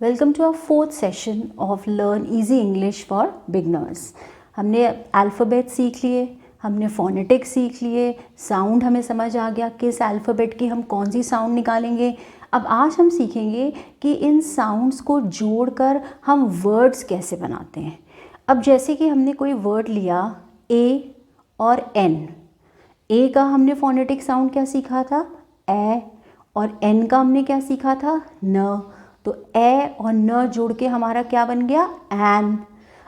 Welcome to our fourth session of learn easy English for beginners. हमने alphabet सीख लिए, हमने फोनेटिक्स सीख लिए, साउंड हमें समझ आ गया किस अल्फ़ाबेट की हम कौन सी साउंड निकालेंगे। अब आज हम सीखेंगे कि इन साउंड्स को जोड़कर हम वर्ड्स कैसे बनाते हैं। अब जैसे कि हमने कोई वर्ड लिया ए और एन, ए का हमने फोनेटिक साउंड क्या सीखा था, ए, और एन का हमने क्या सीखा था, न। तो ए और न जोड़ के हमारा क्या बन गया, एन।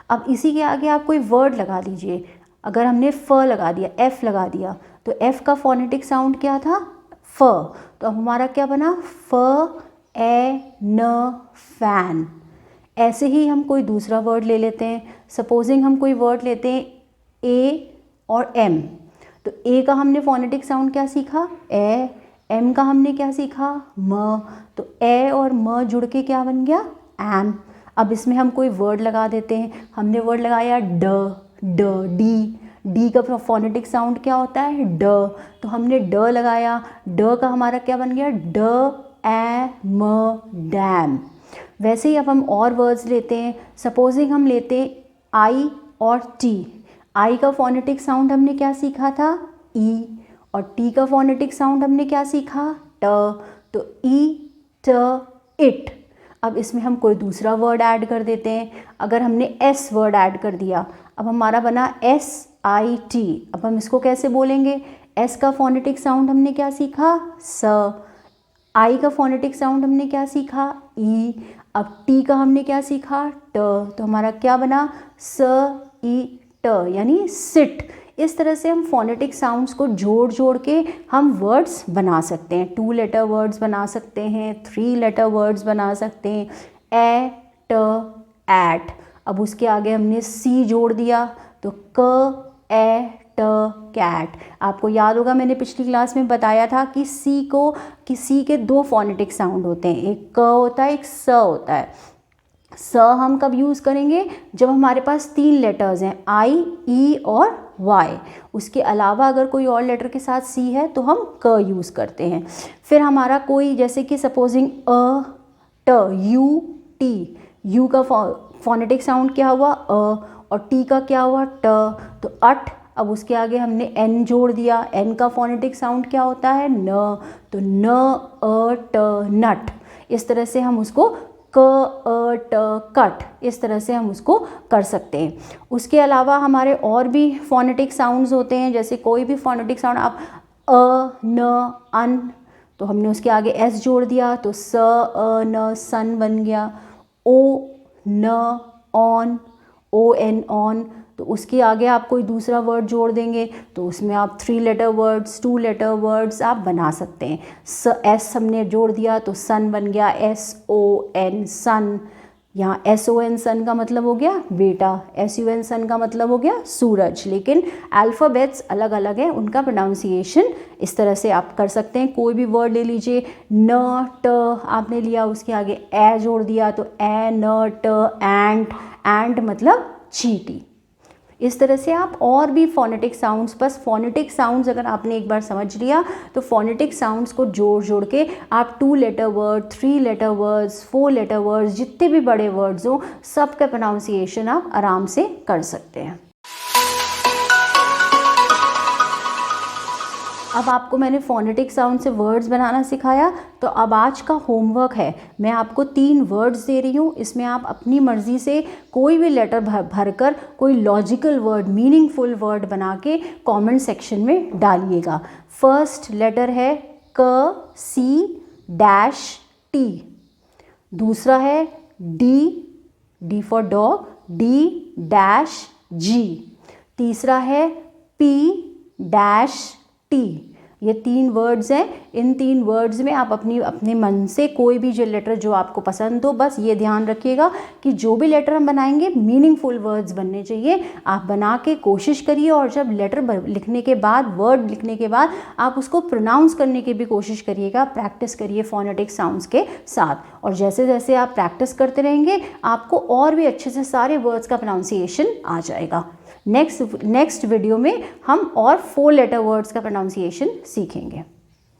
अब इसी के आगे आप कोई वर्ड लगा दीजिए। अगर हमने फ लगा दिया, एफ लगा दिया, तो एफ का फोनेटिक साउंड क्या था, फ। तो अब हमारा क्या बना, फ ए न फैन। ऐसे ही हम कोई दूसरा वर्ड ले लेते हैं। सपोजिंग हम कोई वर्ड लेते हैं ए और एम, तो ए का हमने फोनेटिक साउंड क्या सीखा, ए, एम का हमने क्या सीखा, म। तो ए और म जुड़ के क्या बन गया, एम। अब इसमें हम कोई वर्ड लगा देते हैं। हमने वर्ड लगाया डी का फोनेटिक साउंड क्या होता है, ड। तो हमने ड लगाया, ड का हमारा क्या बन गया, ड ए म डैम। वैसे ही अब हम और वर्ड्स लेते हैं। सपोजिंग हम लेते हैं आई और टी। आई का फोनेटिक साउंड हमने क्या सीखा था, ई, और टी का फोनेटिक साउंड हमने क्या सीखा, ट। तो ई ट इट। अब इसमें हम कोई दूसरा वर्ड ऐड कर देते हैं। अगर हमने एस वर्ड ऐड कर दिया, अब हमारा बना एस आई टी। अब हम इसको कैसे बोलेंगे, एस का फोनेटिक साउंड हमने क्या सीखा, स। आई का फोनेटिक साउंड हमने क्या सीखा, ई। अब टी का हमने क्या सीखा, ट। तो हमारा क्या बना, स ई ट, यानी सिट। इस तरह से हम फोनेटिक साउंड्स को जोड़ जोड़ के हम वर्ड्स बना सकते हैं। 2 लेटर वर्ड्स बना सकते हैं, 3 लेटर वर्ड्स बना सकते हैं, ए ट एट। अब उसके आगे हमने सी जोड़ दिया, तो क ए ट कैट। आपको याद होगा मैंने पिछली क्लास में बताया था कि सी के 2 फोनेटिक साउंड होते हैं, एक क होता है, एक स होता है। स हम कब यूज़ करेंगे, जब हमारे पास 3 लेटर्स हैं, आई, ई और वाई। उसके अलावा अगर कोई और लेटर के साथ सी है तो हम क यूज़ करते हैं। फिर हमारा कोई, जैसे कि सपोजिंग अ ट, यू टी, यू का फोनेटिक साउंड क्या हुआ, अ, और टी का क्या हुआ, ट। तो अट। अब उसके आगे हमने एन जोड़ दिया, एन का फोनेटिक साउंड क्या होता है, न। तो न अ ट नट। इस तरह से हम उसको क अ ट कट, इस तरह से हम उसको कर सकते हैं। उसके अलावा हमारे और भी फोनेटिक साउंड्स होते हैं। जैसे कोई भी फोनेटिक साउंड, आप अ न अन, तो हमने उसके आगे एस जोड़ दिया, तो स अ न सन बन गया। ओ न ऑन, ओ एन ऑन। तो उसके आगे आप कोई दूसरा वर्ड जोड़ देंगे, तो उसमें आप 3 लेटर वर्ड्स, 2 लेटर वर्ड्स आप बना सकते हैं। एस हमने जोड़ दिया तो सन बन गया, एस ओ एन सन। यहाँ एस ओ एन सन का मतलब हो गया बेटा, एस यू एन सन का मतलब हो गया सूरज। लेकिन अल्फ़ाबेट्स अलग अलग हैं, उनका प्रोनाउंसिएशन इस तरह से आप कर सकते हैं। कोई भी वर्ड ले लीजिए, न ट आपने लिया, उसके आगे ए जोड़ दिया, तो ए न ट एंट, एंट मतलब चींटी। इस तरह से आप और भी फोनेटिक साउंड्स, बस फोनेटिक साउंड्स अगर आपने एक बार समझ लिया तो फोनेटिक साउंड्स को जोड़ जोड़ के आप 2 letter word, 3 letter words, 4 letter words, जितने भी बड़े वर्ड्स हो सब का प्रोनाउंसिएशन आप आराम से कर सकते हैं। अब आपको मैंने फोनेटिक साउंड से वर्ड्स बनाना सिखाया, तो अब आज का होमवर्क है, मैं आपको 3 वर्ड्स दे रही हूँ। इसमें आप अपनी मर्ज़ी से कोई भी लेटर भरकर कोई लॉजिकल वर्ड, मीनिंगफुल वर्ड बना के कमेंट सेक्शन में डालिएगा। फर्स्ट लेटर है क सी डैश टी। दूसरा है D for dog, D dash G. तीसरा है पी डैश टी। ये 3 वर्ड्स हैं। इन 3 वर्ड्स में आप अपने मन से कोई भी जो लेटर जो आपको पसंद हो, बस ये ध्यान रखिएगा कि जो भी लेटर हम बनाएंगे मीनिंगफुल वर्ड्स बनने चाहिए। आप बना के कोशिश करिए, और जब लेटर लिखने के बाद, वर्ड लिखने के बाद, आप उसको प्रोनाउंस करने की भी कोशिश करिएगा। प्रैक्टिस करिए फोनेटिक साउंड्स के साथ, और जैसे जैसे आप प्रैक्टिस करते रहेंगे आपको और भी अच्छे से सारे वर्ड्स का प्रोनाउंसिएशन आ जाएगा। नेक्स्ट वीडियो में हम और 4 लेटर वर्ड्स का प्रोनाउंसिएशन सीखेंगे।